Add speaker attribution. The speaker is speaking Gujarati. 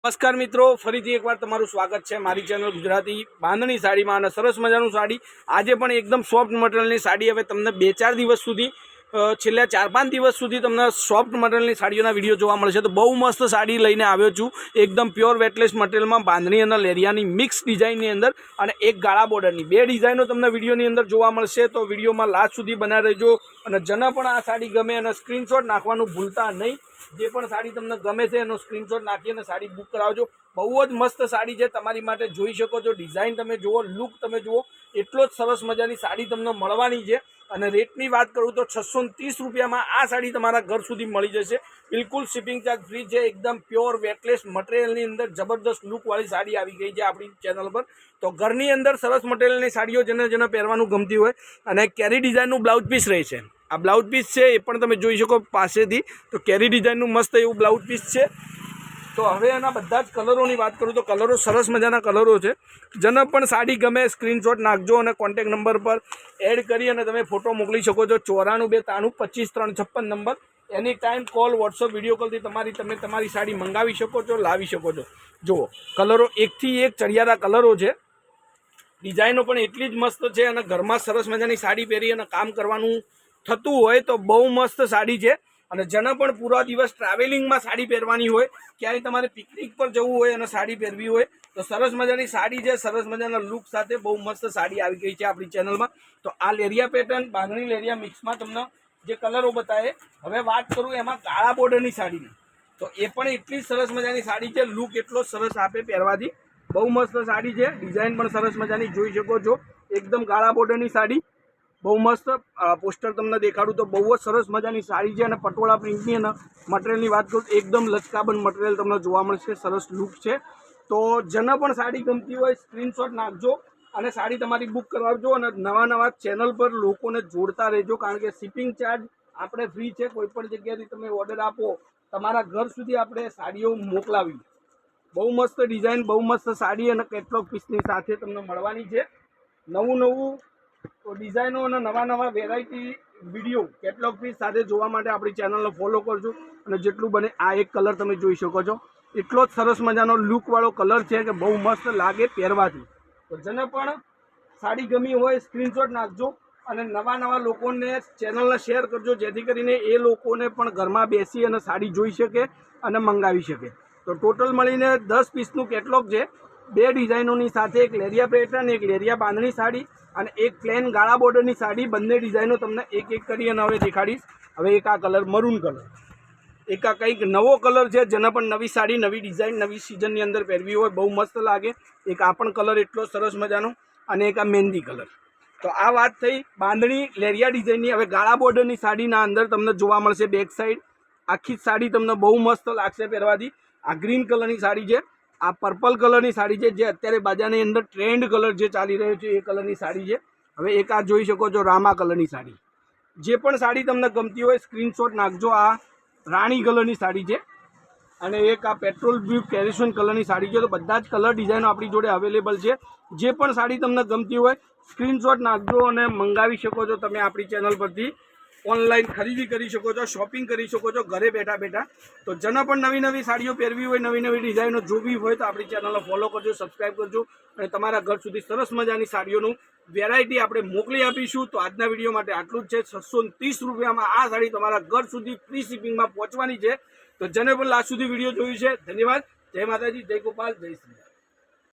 Speaker 1: નમસ્કાર મિત્રો, ફરીથી એકવાર તમારું સ્વાગત છે મારી ચેનલ ગુજરાતી બાંધણી સાડીમાં. અને સરસ મજાનું સાડી આજે પણ એકદમ સોફ્ટ મટીરિયલની સાડી હવે તમને 2-4 દિવસ સુધી છેલ્લા 4-5 દિવસ સુધી તમને સોફ્ટ મટીરિયલની સાડીઓના વિડીયો જોવા મળશે. તો બહુ મસ્ત સાડી લઈને આવ્યો છું, એકદમ પ્યોર વેટલેસ મટીરિયલમાં બાંધણી અને લેરિયાની મિક્સ ડિઝાઇનની અંદર અને એક ગાળા બોર્ડરની 2 ડિઝાઇનો તમને વિડીયોની અંદર જોવા મળશે. તો વિડીયોમાં લાસ્ટ સુધી બનાવી રહેજો અને જેને પણ આ સાડી ગમે અને સ્ક્રીનશોટ નાખવાનું ભૂલતા નહીં. જે પણ સાડી તમને ગમે છે એનો સ્ક્રીનશોટ નાખી અને સાડી બુક કરાવજો. બહુ જ મસ્ત સાડી છે, તમારી માટે જોઈ શકો છો. ડિઝાઇન તમે જુઓ, લુક તમે જુઓ, એટલો જ સરસ મજાની સાડી તમને મળવાની છે. અને રેટની વાત કરું તો 630 રૂપિયામાં આ સાડી તમારા ઘર સુધી મળી જશે. બિલકુલ શિપિંગ ચાર્જ ફ્રી છે. એકદમ પ્યોર વેટલેસ મટીરિયલની અંદર જબરદસ્ત લુકવાળી સાડી આવી ગઈ છે આપણી ચેનલ પર. તો ઘરની અંદર સરસ મટીરિયલની સાડીઓ જેને પહેરવાનું ગમતી હોય અને કેરી ડિઝાઇનનું બ્લાઉઝ પીસ રહે છે. આ બ્લાઉઝ પીસ છે એ પણ તમે જોઈ શકો પાસેથી. તો કેરી ડિઝાઇનનું મસ્ત એવું બ્લાઉઝ પીસ છે. તો હવે એના બધા જ કલરોની વાત કરું તો કલરો સરસ મજાના કલરો છે. જેને પણ સાડી ગમે સ્ક્રીનશોટ નાખજો અને કોન્ટેક નંબર પર એડ કરી અને તમે ફોટો મોકલી શકો છો. 94-293-25-356 નંબર. એની ટાઈમ કોલ, વોટ્સઅપ, વિડીયો કોલથી તમે તમારી સાડી મંગાવી શકો છો, લાવી શકો છો. જુઓ, કલરો એકથી એક ચડિયાતા કલરો છે. ડિઝાઇનો પણ એટલી જ મસ્ત છે અને ઘરમાં સરસ મજાની સાડી પહેરી અને કામ કરવાનું થતું હોય તો બહુ મસ્ત સાડી છે. અને જેને પણ પૂરા દિવસ ટ્રાવેલિંગમાં સાડી પહેરવાની હોય, ક્યાંય તમારે પિકનિક પર જવું હોય અને સાડી પહેરવી હોય તો સરસ મજાની સાડી છે. સરસ મજાના લુક સાથે બહુ મસ્ત સાડી આવી ગઈ છે આપણી ચેનલમાં. તો આ લેરિયા પેટર્ન, બાંધણી લેરિયા મિક્સમાં તમને જે કલરો બતાવે. હવે વાત કરું એમાં કાળા બોર્ડરની સાડીની, તો એ પણ એટલી સરસ મજાની સાડી છે. લુક એટલો સરસ આપે પહેરવાથી. બહુ મસ્ત સાડી છે. ડિઝાઇન પણ સરસ મજાની જોઈ શકો છો. એકદમ કાળા બોર્ડરની સાડી, બહુ મસ્ત. પોસ્ટર તમને દેખાડું તો બહુ જ સરસ મજાની સાડી છે. અને પટોળા પ્રિન્ટની અને મટીરિયલની વાત કરું તો એકદમ લચકાબંધ મટીરિયલ તમને જોવા મળશે. સરસ લુક છે. તો જેને પણ સાડી ગમતી હોય સ્ક્રીનશોટ નાખજો અને સાડી તમારી બુક કરાવજો. અને નવા ચેનલ પર લોકોને જોડતા રહેજો, કારણ કે શિપિંગ ચાર્જ આપણે ફ્રી છે. કોઈ પણ જગ્યાથી તમે ઓર્ડર આપો, તમારા ઘર સુધી આપણે સાડીઓ મોકલાવી. બહુ મસ્ત ડિઝાઇન, બહુ મસ્ત સાડી અને કેટલોગ પીસની સાથે તમને મળવાની છે. નવું ડિઝાઇનો અને નવા વેરાયટી વિડીયો કેટલોગ પીસ સાથે જોવા માટે આપણી ચેનલને ફોલો કરજો. અને જેટલું બને આ એક કલર તમે જોઈ શકો છો, એટલો જ સરસ મજાનો લુકવાળો કલર છે કે બહુ મસ્ત લાગે પહેરવાથી. તો જેને પણ સાડી ગમી હોય સ્ક્રીનશોટ નાખજો અને નવા લોકોને ચેનલને શેર કરજો, જેથી કરીને એ લોકોને પણ ઘરમાં બેસી અને સાડી જોઈ શકે અને મંગાવી શકે. તો ટોટલ મળીને 10 પીસનું કેટલોગ છે. 2 ડિઝાઇનોની સાથે એક લેરિયા પેટર્ન, એક લેરિયા બાંધણી સાડી અને એક પ્લેન ગાળા બોર્ડરની સાડી. બંને ડિઝાઇનો તમને એક કરી અને હવે દેખાડીશ. હવે એક આ કલર મરૂન કલર, એક આ કંઈક નવો કલર છે. જેને પણ નવી સાડી, નવી ડિઝાઇન, નવી સિઝનની અંદર પહેરવી હોય બહુ મસ્ત લાગે. એક આ પણ કલર એટલો સરસ મજાનો અને એક આ મહેંદી કલર. તો આ વાત થઈ બાંધણી લેરિયા ડિઝાઇનની. હવે ગાળા બોર્ડરની સાડીના અંદર તમને જોવા મળશે બેક સાઈડ આખી સાડી તમને બહુ મસ્ત લાગશે પહેરવાથી. આ ગ્રીન કલરની સાડી છે, આ પર્પલ કલરની સાડી છે, જે અત્યારે બજારની અંદર ટ્રેન્ડ કલર જે ચાલી રહ્યો છે એ કલરની સાડી છે. હવે એક આ જોઈ શકો છો રામા કલરની સાડી. જે પણ સાડી તમને ગમતી હોય સ્ક્રીનશોટ નાખજો. આ રાણી કલરની સાડી છે અને એક આ પેટ્રોલ બ્લુ કેરેસન કલરની સાડી છે. તો બધા જ કલર ડિઝાઇનો આપણી જોડે અવેલેબલ છે. જે પણ સાડી તમને ગમતી હોય સ્ક્રીનશોટ નાખજો અને મંગાવી શકો છો. તમે આપણી ચેનલ પરથી ઓનલાઈન ખરીદી કરી શકો છો, શોપિંગ કરી શકો છો ઘરે બેઠા. તો જેને પણ નવી સાડીઓ પહેરવી હોય, નવી ડિઝાઇનો જોવી હોય તો આપણી ચેનલને ફોલો કરજો, સબસ્ક્રાઈબ કરજો અને તમારા ઘર સુધી સરસ મજાની સાડીઓનું વેરાયટી આપણે મોકલી આપીશું. તો આજના વિડીયો માટે આટલું જ છે. 630 રૂપિયામાં આ સાડી તમારા ઘર સુધી ફ્રી શિપિંગમાં પહોંચવાની છે. તો જેને પણ લાસ્ટ સુધી વિડીયો જોયું છે ધન્યવાદ. જય માતાજી, જય ગોપાલ, જય શ્રી.